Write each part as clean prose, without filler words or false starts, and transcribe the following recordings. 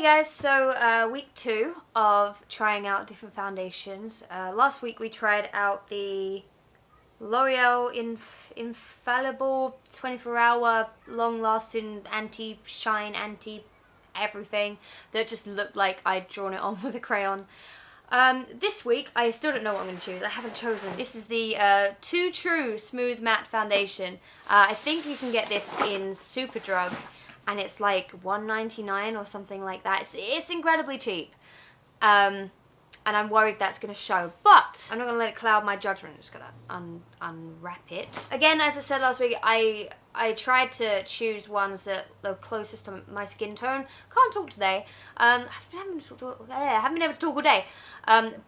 guys, so week 2 of trying out different foundations. Last week we tried out the L'Oreal Infallible 24-hour long-lasting anti-shine, anti-everything that just looked like I'd drawn it on with a crayon. This week, I still don't know what I'm going to choose. I haven't chosen. This is the Too True Smooth Matte Foundation. I think you can get this in Superdrug, and it's like $1.99 or something like that. It's incredibly cheap. And I'm worried that's going to show. But I'm not going to let it cloud my judgment. I'm just going to unwrap it. Again, as I said last week, I tried to choose ones that are closest to my skin tone. Can't talk today. I haven't been able to talk all day.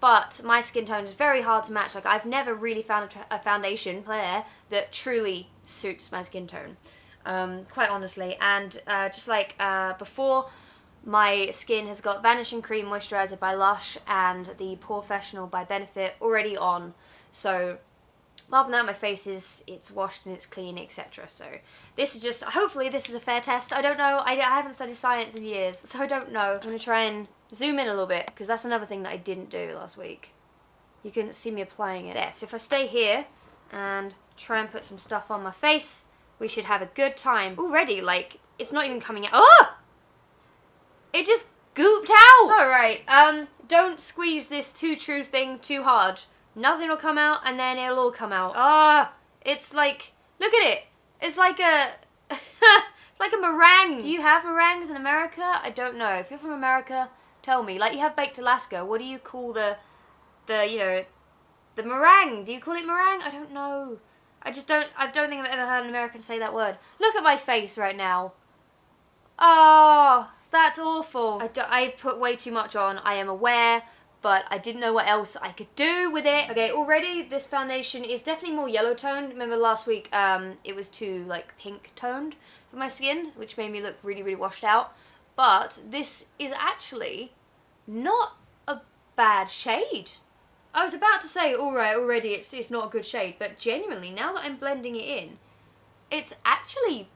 But my skin tone is very hard to match. Like, I've never really found a foundation that truly suits my skin tone. Quite honestly. And just like before, my skin has got Vanishing Cream Moisturizer by Lush and the Professional by Benefit already on. So, apart from that, my face it's washed and it's clean, etc. So, this is just, hopefully this is a fair test. I don't know, I haven't studied science in years, so I don't know. I'm going to try and zoom in a little bit, because that's another thing that I didn't do last week. You couldn't see me applying it. There, so if I stay here and try and put some stuff on my face, we should have a good time. Already, like, it's not even coming out. Oh! It just gooped out! Alright, don't squeeze this Too True thing too hard. Nothing will come out, and then it'll all come out. It's like, look at it. It's like a, it's like a meringue. Do you have meringues in America? I don't know. If you're from America, tell me. Like, you have Baked Alaska. What do you call the meringue? Do you call it meringue? I don't know. I don't think I've ever heard an American say that word. Look at my face right now. Oh, that's awful. I put way too much on, I am aware, but I didn't know what else I could do with it. Okay, already this foundation is definitely more yellow toned. Remember last week, it was too like pink toned for my skin, which made me look really, really washed out. But this is actually not a bad shade. I was about to say, alright, already it's not a good shade, but genuinely, now that I'm blending it in, it's actually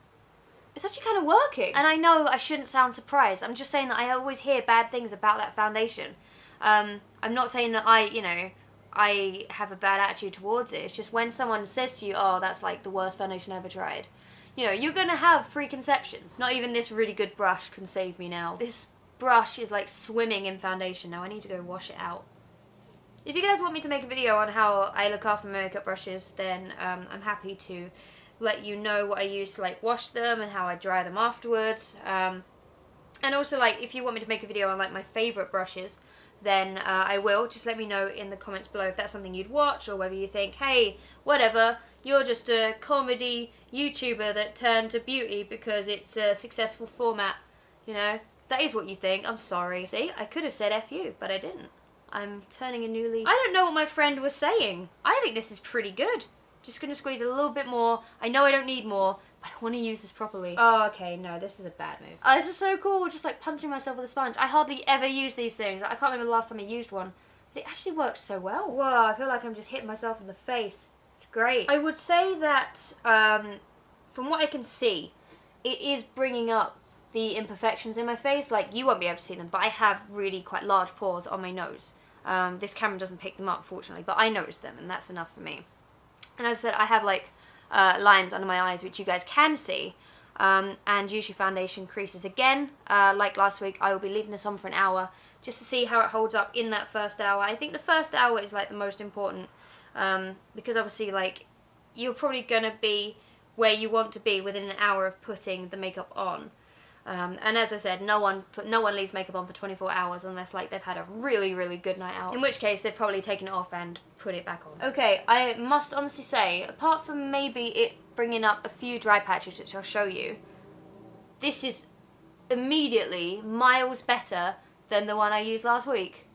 kind of working. And I know I shouldn't sound surprised. I'm just saying that I always hear bad things about that foundation. I'm not saying that I have a bad attitude towards it. It's just when someone says to you, oh, that's like the worst foundation I ever tried, you know, you're going to have preconceptions. Not even this really good brush can save me now. This brush is like swimming in foundation now. I need to go wash it out. If you guys want me to make a video on how I look after my makeup brushes, then I'm happy to let you know what I use to like wash them and how I dry them afterwards. And also, like, if you want me to make a video on like my favourite brushes, then I will. Just let me know in the comments below if that's something you'd watch, or whether you think, hey, whatever, you're just a comedy YouTuber that turned to beauty because it's a successful format. You know, if that is what you think, I'm sorry. See, I could have said F you, but I didn't. I'm turning a new leaf. I don't know what my friend was saying. I think this is pretty good. Just gonna squeeze a little bit more. I know I don't need more, but I want to use this properly. Oh, okay, no, this is a bad move. Oh, this is so cool, just like punching myself with a sponge. I hardly ever use these things. I can't remember the last time I used one. But it actually works so well. Whoa, I feel like I'm just hitting myself in the face. It's great. I would say that, from what I can see, it is bringing up the imperfections in my face. Like, you won't be able to see them, but I have really quite large pores on my nose. This camera doesn't pick them up, fortunately, but I notice them, and that's enough for me. And as I said, I have like lines under my eyes, which you guys can see. And use your foundation creases again. Like last week, I will be leaving this on for an hour just to see how it holds up in that first hour. I think the first hour is like the most important, because obviously, like, you're probably gonna be where you want to be within an hour of putting the makeup on. And as I said, no one leaves makeup on for 24 hours unless like they've had a really, really good night out. In which case, they've probably taken it off and put it back on. Okay, I must honestly say, apart from maybe it bringing up a few dry patches, which I'll show you, this is immediately miles better than the one I used last week.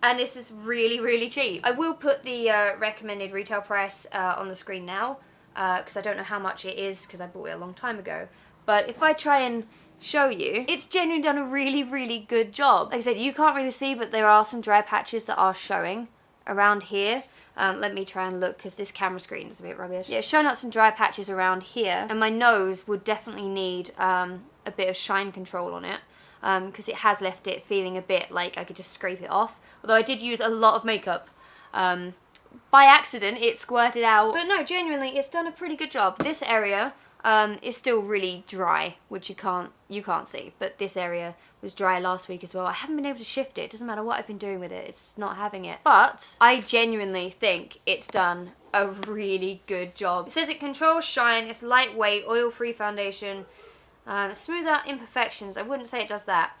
And this is really, really cheap. I will put the recommended retail price on the screen now, because I don't know how much it is, because I bought it a long time ago. But if I try and show you, it's genuinely done a really, really good job. Like I said, you can't really see, but there are some dry patches that are showing around here. Let me try and look, because this camera screen is a bit rubbish. Yeah, it's showing up some dry patches around here, and my nose would definitely need a bit of shine control on it. because it has left it feeling a bit like I could just scrape it off. Although I did use a lot of makeup. By accident, it squirted out. But no, genuinely, it's done a pretty good job. This area is still really dry, which you can't see. But this area was dry last week as well. I haven't been able to shift it. It doesn't matter what I've been doing with it. It's not having it. But I genuinely think it's done a really good job. It says it controls shine. It's lightweight, oil-free foundation. Smooths out imperfections. I wouldn't say it does that.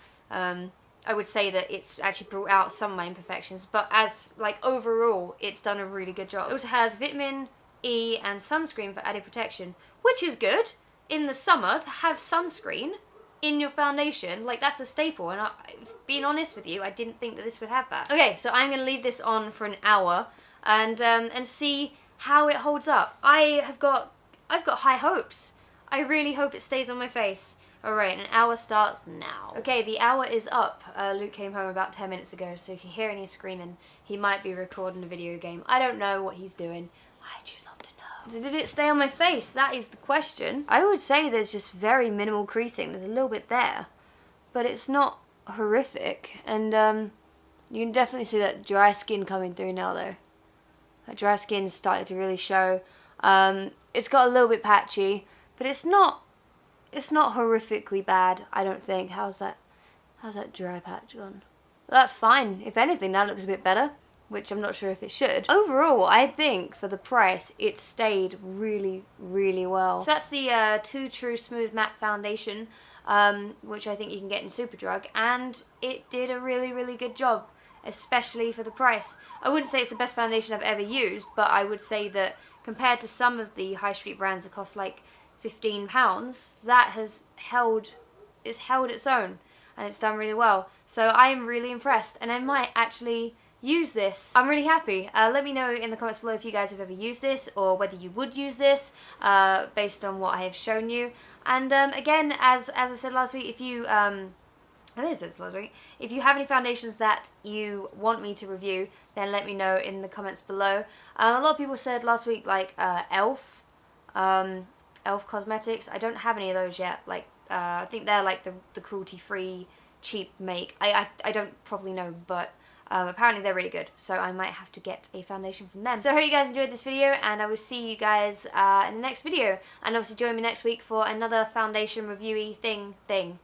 I would say that it's actually brought out some of my imperfections, but as like overall, it's done a really good job. It also has vitamin E and sunscreen for added protection, which is good in the summer to have sunscreen in your foundation. Like, that's a staple, and being honest with you, I didn't think that this would have that. Okay, so I'm going to leave this on for an hour and see how it holds up. I've got high hopes. I really hope it stays on my face. Alright, an hour starts now. Okay, the hour is up. Luke came home about 10 minutes ago, so if you hear any screaming, he might be recording a video game. I don't know what he's doing. I choose not to know. So did it stay on my face? That is the question. I would say there's just very minimal creasing. There's a little bit there, but it's not horrific. And you can definitely see that dry skin coming through now, though. That dry skin started to really show. It's got a little bit patchy, but it's not horrifically bad, I don't think. How's that dry patch gone? That's fine. If anything, that looks a bit better, which I'm not sure if it should. Overall, I think for the price, it stayed really, really well. So that's the Too True Smooth Matte Foundation, which I think you can get in Superdrug, and it did a really, really good job, especially for the price. I wouldn't say it's the best foundation I've ever used, but I would say that compared to some of the high street brands that cost like £15, that has held its own, and it's done really well. So I am really impressed, and I might actually use this. I'm really happy. Let me know in the comments below if you guys have ever used this, or whether you would use this based on what I have shown you. And again, as I said last week, if you if you have any foundations that you want me to review, then let me know in the comments below. A lot of people said last week, like Elf Cosmetics. I don't have any of those yet. Like I think they're like the cruelty-free cheap make. I don't probably know, but apparently they're really good, so I might have to get a foundation from them. So I hope you guys enjoyed this video, and I will see you guys in the next video. And obviously join me next week for another foundation reviewy thing.